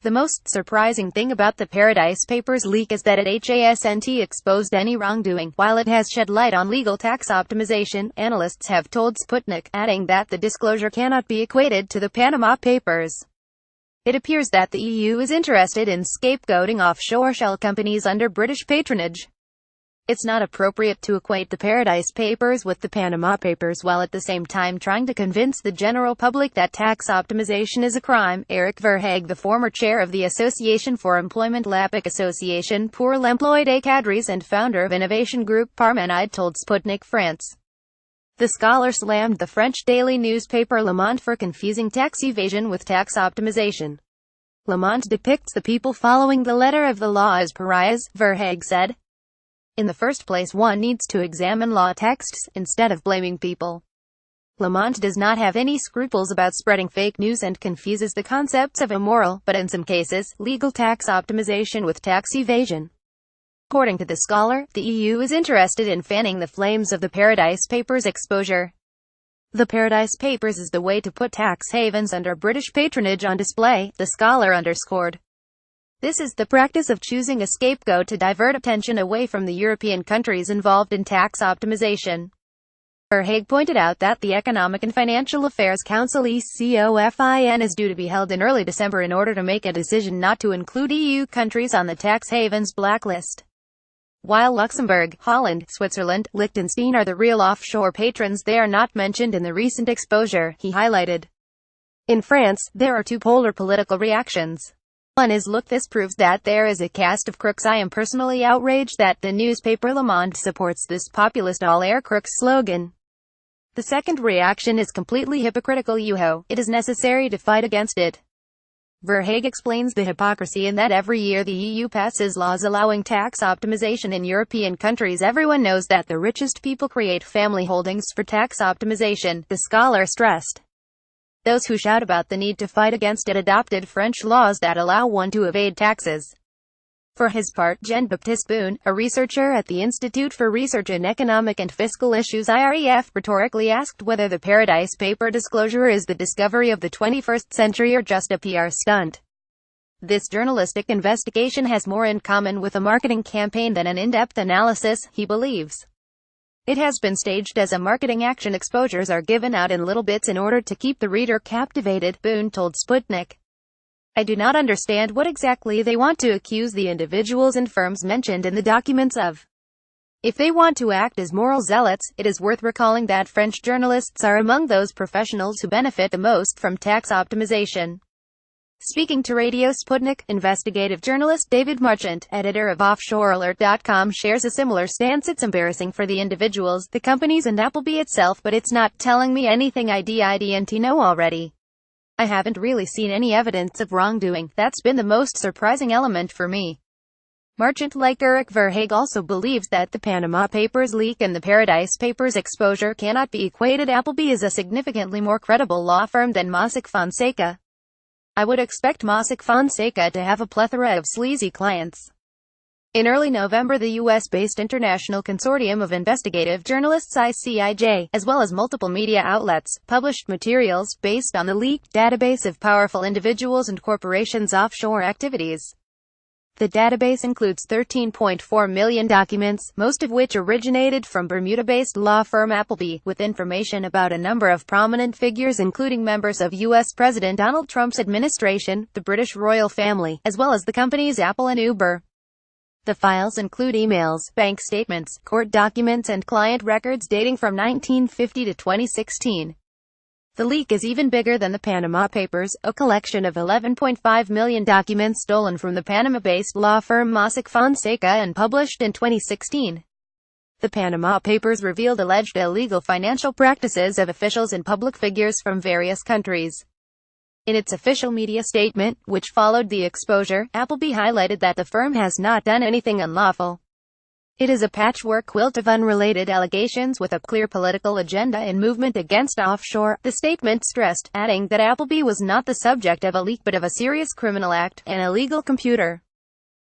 The most surprising thing about the Paradise Papers leak is that it hasn't exposed any wrongdoing, while it has shed light on legal tax optimization, analysts have told Sputnik, adding that the disclosure cannot be equated to the Panama Papers. It appears that the EU is interested in scapegoating offshore shell companies under British patronage. It's not appropriate to equate the Paradise Papers with the Panama Papers while at the same time trying to convince the general public that tax optimization is a crime. Eric Verhaeghe, the former chair of the Association for Employment l'Apic Association pour l'Emploi des Cadres and founder of innovation group Parmenide, told Sputnik France. The scholar slammed the French daily newspaper Le Monde for confusing tax evasion with tax optimization. Le Monde depicts the people following the letter of the law as pariahs, Verhaeghe said. In the first place, one needs to examine law texts, instead of blaming people. Le Monde does not have any scruples about spreading fake news and confuses the concepts of immoral, but in some cases, legal tax optimization with tax evasion. According to the scholar, the EU is interested in fanning the flames of the Paradise Papers exposure. The Paradise Papers is the way to put tax havens under British patronage on display, the scholar underscored. This is the practice of choosing a scapegoat to divert attention away from the European countries involved in tax optimization. Verhaeghe pointed out that the Economic and Financial Affairs Council (ECOFIN) is due to be held in early December in order to make a decision not to include EU countries on the tax havens blacklist. While Luxembourg, Holland, Switzerland, Liechtenstein are the real offshore patrons, they are not mentioned in the recent exposure, he highlighted. In France, there are two polar political reactions. One is, look, this proves that there is a cast of crooks. I am personally outraged that the newspaper Le Monde supports this populist all-air crooks slogan. The second reaction is completely hypocritical. It is necessary to fight against it. Verhaeghe explains the hypocrisy in that every year the EU passes laws allowing tax optimization in European countries. Everyone knows that the richest people create family holdings for tax optimization, the scholar stressed. Those who shout about the need to fight against it adopted French laws that allow one to evade taxes. For his part, Jean-Baptiste Boone, a researcher at the Institute for Research in Economic and Fiscal Issues (IREF), rhetorically asked whether the Paradise Paper disclosure is the discovery of the 21st century or just a PR stunt. This journalistic investigation has more in common with a marketing campaign than an in-depth analysis, he believes. It has been staged as a marketing action. Exposures are given out in little bits in order to keep the reader captivated, Boone told Sputnik. I do not understand what exactly they want to accuse the individuals and firms mentioned in the documents of. If they want to act as moral zealots, it is worth recalling that French journalists are among those professionals who benefit the most from tax optimization. Speaking to Radio Sputnik, investigative journalist David Marchant, editor of offshorealert.com, shares a similar stance. It's embarrassing for the individuals, the companies and Appleby itself, but it's not telling me anything I didn't know already. I haven't really seen any evidence of wrongdoing. That's been the most surprising element for me. Marchant, like Eric Verhaeghe, also believes that the Panama Papers leak and the Paradise Papers exposure cannot be equated. Appleby is a significantly more credible law firm than Mossack Fonseca. I would expect Mossack Fonseca to have a plethora of sleazy clients. In early November, the U.S.-based International Consortium of Investigative Journalists (ICIJ), as well as multiple media outlets, published materials based on the leaked database of powerful individuals and corporations' offshore activities. The database includes 13.4 million documents, most of which originated from Bermuda-based law firm Appleby, with information about a number of prominent figures including members of U.S. President Donald Trump's administration, the British royal family, as well as the companies Apple and Uber. The files include emails, bank statements, court documents and client records dating from 1950 to 2016. The leak is even bigger than the Panama Papers, a collection of 11.5 million documents stolen from the Panama-based law firm Mossack Fonseca and published in 2016. The Panama Papers revealed alleged illegal financial practices of officials and public figures from various countries. In its official media statement, which followed the exposure, Appleby highlighted that the firm has not done anything unlawful. It is a patchwork quilt of unrelated allegations with a clear political agenda and movement against offshore, the statement stressed, adding that Appleby was not the subject of a leak but of a serious criminal act, an illegal computer